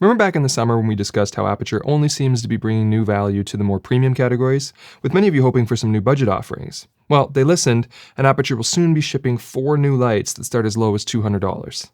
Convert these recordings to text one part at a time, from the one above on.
Remember back in the summer when we discussed how Aputure only seems to be bringing new value to the more premium categories, with many of you hoping for some new budget offerings? Well, they listened, and Aputure will soon be shipping 4 new lights that start as low as $200.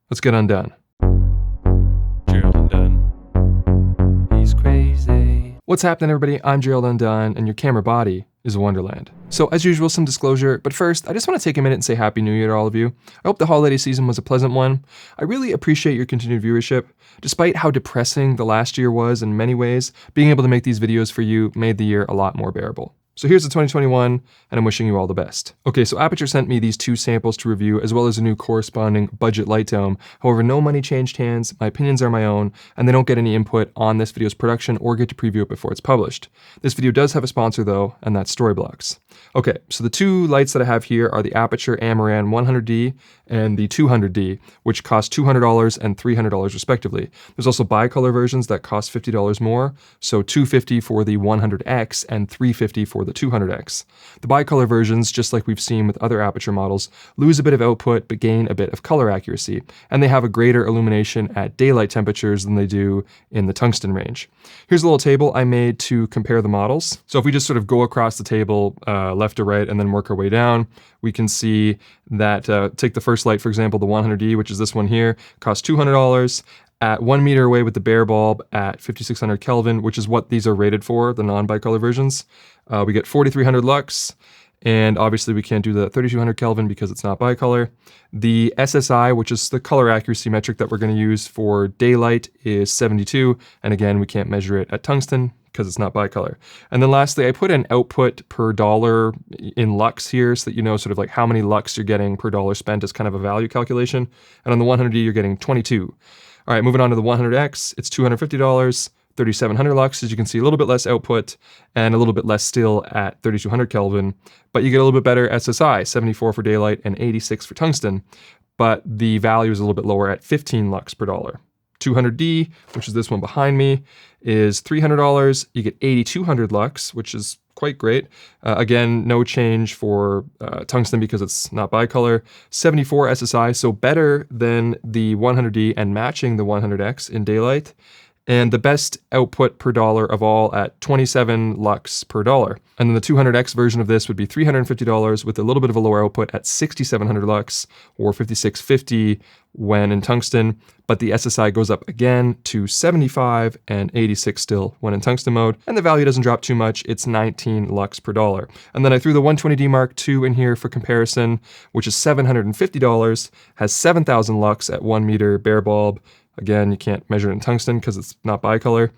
Let's get undone. Gerald Undone. He's crazy. What's happening, everybody? I'm Gerald Undone, and your camera body is a wonderland. So as usual, some disclosure, but first, I just want to take a minute and say Happy New Year to all of you. I hope the holiday season was a pleasant one. I really appreciate your continued viewership. Despite how depressing the last year was in many ways, being able to make these videos for you made the year a lot more bearable. So here's the 2021, and I'm wishing you all the best. Okay, so Aputure sent me these 2 samples to review, as well as a new corresponding budget light dome. However, no money changed hands, my opinions are my own, and they don't get any input on this video's production or get to preview it before it's published. This video does have a sponsor though, and that's Storyblocks. Okay, so the 2 lights that I have here are the Aputure Amaran 100D and the 200D, which cost $200 and $300 respectively. There's also bicolor versions that cost $50 more, so $250 for the 100X and $350 for the 200X. The bicolor versions, just like we've seen with other Aputure models, lose a bit of output but gain a bit of color accuracy, and they have a greater illumination at daylight temperatures than they do in the tungsten range. Here's a little table I made to compare the models. So if we just sort of go across the table left to right and then work our way down, we can see that, take the first light, for example, the 100D, which is this one here, costs $200. At 1 meter away with the bare bulb at 5600 Kelvin, which is what these are rated for, the non-bicolor versions, we get 4300 lux, and obviously we can't do the 3200 Kelvin because it's not bicolor. The SSI, which is the color accuracy metric that we're going to use for daylight, is 72, and again, we can't measure it at tungsten because it's not bicolor. And then lastly, I put an output per dollar in lux here so that you know sort of like how many lux you're getting per dollar spent as kind of a value calculation. And on the 100D, you're getting 22. All right, moving on to the 100X, it's $250, 3700 lux, as you can see, a little bit less output and a little bit less still at 3200 Kelvin, but you get a little bit better SSI, 74 for daylight and 86 for tungsten, but the value is a little bit lower at 15 lux per dollar. 200D, which is this one behind me, is $300. You get 8200 lux, which is quite great. Again, no change for tungsten because it's not bicolor. 74 SSI, so better than the 100D and matching the 100X in daylight. And the best output per dollar of all at 27 lux per dollar. And then the 200X version of this would be $350 with a little bit of a lower output at 6700 lux or 5650 when in tungsten, but the SSI goes up again to 75 and 86 still when in tungsten mode, and the value doesn't drop too much, it's 19 lux per dollar. And then I threw the 120D Mark II in here for comparison, which is $750, has 7000 lux at 1 meter bare bulb. Again, you can't measure it in tungsten because it's not bicolor.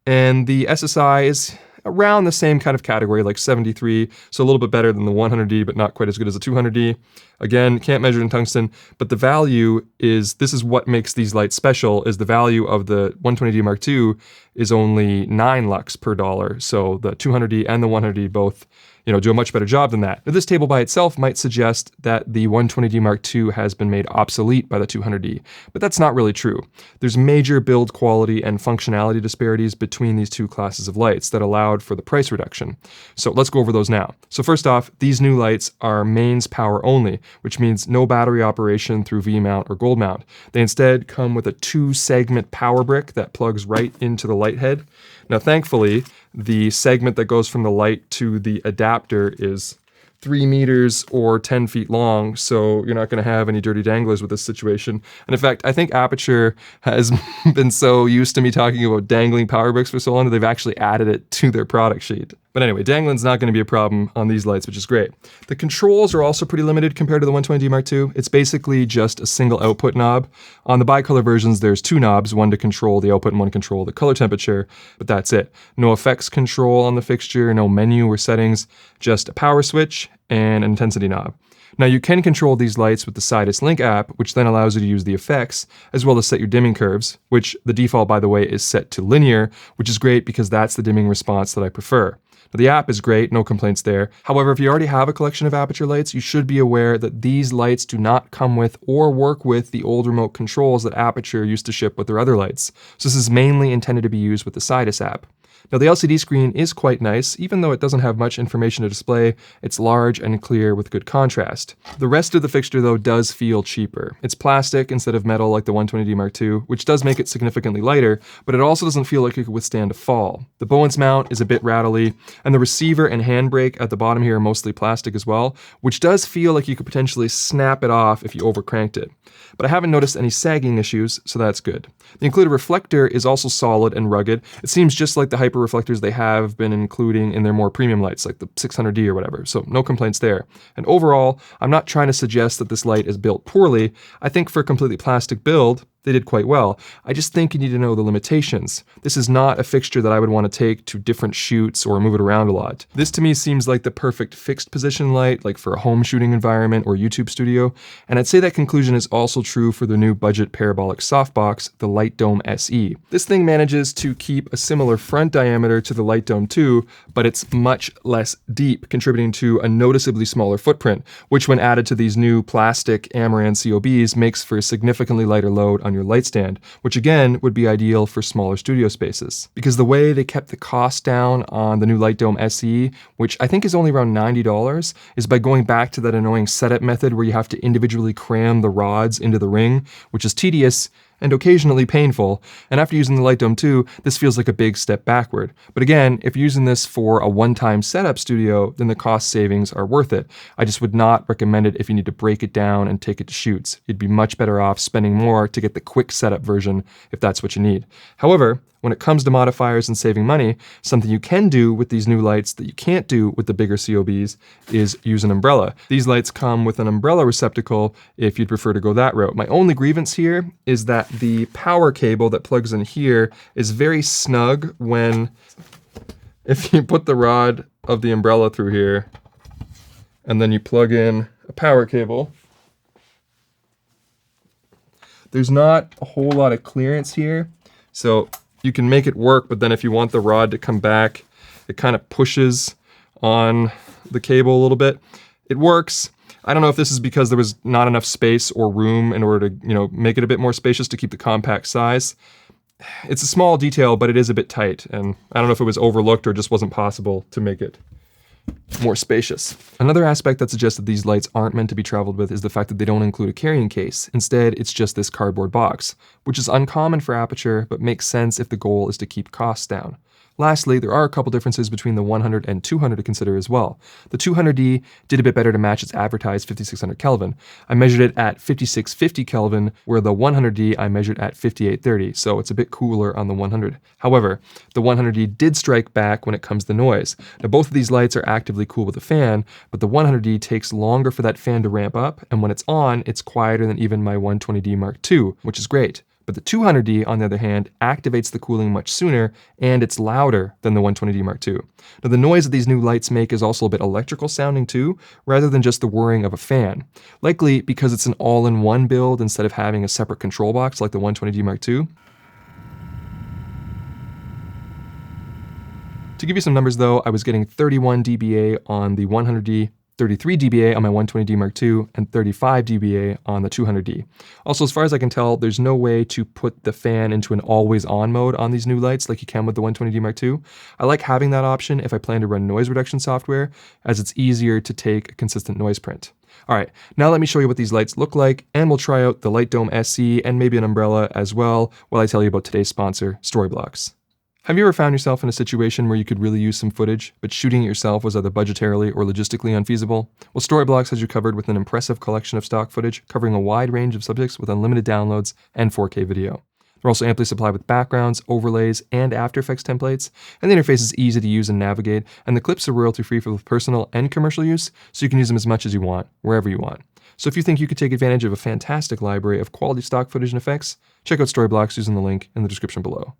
And the SSI is around the same kind of category, like 73, so a little bit better than the 100D, but not quite as good as the 200D. Again, can't measure it in tungsten, but the value is, this is what makes these lights special, is the value of the 120D Mark II is only 9 lux per dollar. So the 200D and the 100D both do a much better job than that. Now, this table by itself might suggest that the 120D Mark II has been made obsolete by the 200D, but that's not really true. There's major build quality and functionality disparities between these 2 classes of lights that allowed for the price reduction. So let's go over those now. So first off, these new lights are mains power only, which means no battery operation through V-mount or gold mount. They instead come with a 2-segment power brick that plugs right into the light head. Now, thankfully, the segment that goes from the light to the adapter is 3 meters or 10 feet long, so you're not going to have any dirty danglers with this situation. And in fact, I think Aputure has been so used to me talking about dangling power bricks for so long that they've actually added it to their product sheet. But anyway, dangling's not going to be a problem on these lights, which is great. The controls are also pretty limited compared to the 120D Mark II. It's basically just a single output knob. On the bicolor versions, there's 2 knobs, one to control the output and one to control the color temperature, but that's it. No effects control on the fixture, no menu or settings, just a power switch and an intensity knob. Now, you can control these lights with the Sidus Link app, which then allows you to use the effects, as well as set your dimming curves, which the default, by the way, is set to linear, which is great because that's the dimming response that I prefer. Now, the app is great, no complaints there. However, if you already have a collection of Aputure lights, you should be aware that these lights do not come with or work with the old remote controls that Aputure used to ship with their other lights. So this is mainly intended to be used with the Sidus app. Now the LCD screen is quite nice, even though it doesn't have much information to display. It's large and clear with good contrast. The rest of the fixture though does feel cheaper. It's plastic instead of metal like the 120D Mark II, which does make it significantly lighter, but it also doesn't feel like it could withstand a fall. The Bowens mount is a bit rattly, and the receiver and handbrake at the bottom here are mostly plastic as well, which does feel like you could potentially snap it off if you overcranked it. But I haven't noticed any sagging issues, so that's good. The included reflector is also solid and rugged. It seems just like the hyper reflectors they have been including in their more premium lights, like the 600D or whatever, so no complaints there. And overall, I'm not trying to suggest that this light is built poorly. I think for a completely plastic build, they did quite well. I just think you need to know the limitations. This is not a fixture that I would want to take to different shoots or move it around a lot. This to me seems like the perfect fixed position light, like for a home shooting environment or YouTube studio. And I'd say that conclusion is also true for the new budget parabolic softbox, the LightDome SE. This thing manages to keep a similar front diameter to the LightDome 2, but it's much less deep, contributing to a noticeably smaller footprint, which when added to these new plastic Amaran COBs makes for a significantly lighter load on your light stand, which again would be ideal for smaller studio spaces. Because the way they kept the cost down on the new LightDome SE, which I think is only around $90, is by going back to that annoying setup method where you have to individually cram the rods into the ring, which is tedious and occasionally painful, and after using the LightDome 2, this feels like a big step backward. But again, if you're using this for a one-time setup studio, then the cost savings are worth it. I just would not recommend it if you need to break it down and take it to shoots. You'd be much better off spending more to get the quick setup version if that's what you need. However, when it comes to modifiers and saving money, something you can do with these new lights that you can't do with the bigger COBs is use an umbrella. These lights come with an umbrella receptacle if you'd prefer to go that route. My only grievance here is that the power cable that plugs in here is very snug if you put the rod of the umbrella through here and then you plug in a power cable. There's not a whole lot of clearance here, so you can make it work, but then if you want the rod to come back, it kind of pushes on the cable a little bit. It works. I don't know if this is because there was not enough space or room in order to, make it a bit more spacious to keep the compact size. It's a small detail, but it is a bit tight, and I don't know if it was overlooked or just wasn't possible to make it more spacious. Another aspect that suggests that these lights aren't meant to be traveled with is the fact that they don't include a carrying case. Instead, it's just this cardboard box, which is uncommon for Aputure, but makes sense if the goal is to keep costs down. Lastly, there are a couple differences between the 100 and 200 to consider as well. The 200D did a bit better to match its advertised 5600 Kelvin. I measured it at 5650 Kelvin, where the 100D I measured at 5830, so it's a bit cooler on the 100. However, the 100D did strike back when it comes to noise. Now both of these lights are actively cool with a fan, but the 100D takes longer for that fan to ramp up, and when it's on, it's quieter than even my 120D Mark II, which is great. But the 200D, on the other hand, activates the cooling much sooner, and it's louder than the 120D Mark II. Now, the noise that these new lights make is also a bit electrical sounding too, rather than just the whirring of a fan. Likely because it's an all-in-one build instead of having a separate control box like the 120D Mark II. To give you some numbers though, I was getting 31 dBA on the 100D, 33 dBA on my 120D Mark II, and 35 dBA on the 200D. Also, as far as I can tell, there's no way to put the fan into an always-on mode on these new lights like you can with the 120D Mark II. I like having that option if I plan to run noise reduction software, as it's easier to take a consistent noise print. All right, now let me show you what these lights look like, and we'll try out the LightDome SE and maybe an umbrella as well while I tell you about today's sponsor, Storyblocks. Have you ever found yourself in a situation where you could really use some footage, but shooting it yourself was either budgetarily or logistically unfeasible? Well, Storyblocks has you covered with an impressive collection of stock footage covering a wide range of subjects with unlimited downloads and 4K video. They're also amply supplied with backgrounds, overlays, and After Effects templates, and the interface is easy to use and navigate, and the clips are royalty-free for both personal and commercial use, so you can use them as much as you want, wherever you want. So if you think you could take advantage of a fantastic library of quality stock footage and effects, check out Storyblocks using the link in the description below.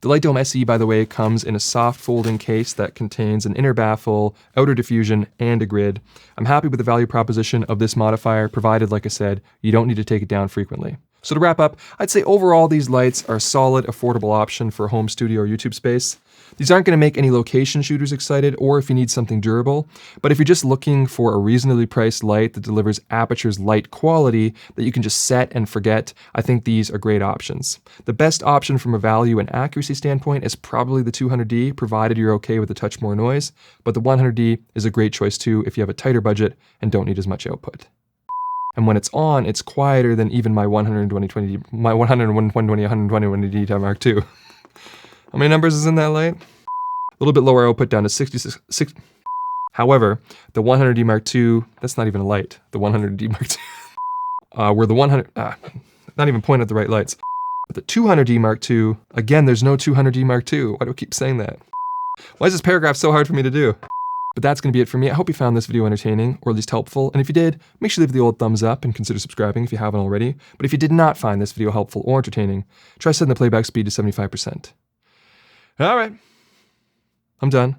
The LightDome SE, by the way, comes in a soft folding case that contains an inner baffle, outer diffusion, and a grid. I'm happy with the value proposition of this modifier, provided, like I said, you don't need to take it down frequently. So to wrap up, I'd say overall these lights are a solid, affordable option for home studio or YouTube space. These aren't going to make any location shooters excited or if you need something durable, but if you're just looking for a reasonably priced light that delivers Aputure's light quality that you can just set and forget, I think these are great options. The best option from a value and accuracy standpoint is probably the 200D, provided you're okay with a touch more noise, but the 100D is a great choice too if you have a tighter budget and don't need as much output. And when it's on, it's quieter than even my 120D, my 120D Mark II. How many numbers is in that light? A little bit lower output down to 66. However, the 100D Mark II, that's not even a light. The 100D Mark II, where the 100, not even pointing at the right lights. But the 200D Mark II, again, there's no 200D Mark II. Why do I keep saying that? Why is this paragraph so hard for me to do? But that's going to be it for me. I hope you found this video entertaining, or at least helpful. And if you did, make sure to leave the old thumbs up and consider subscribing if you haven't already. But if you did not find this video helpful or entertaining, try setting the playback speed to 75%. All right, I'm done.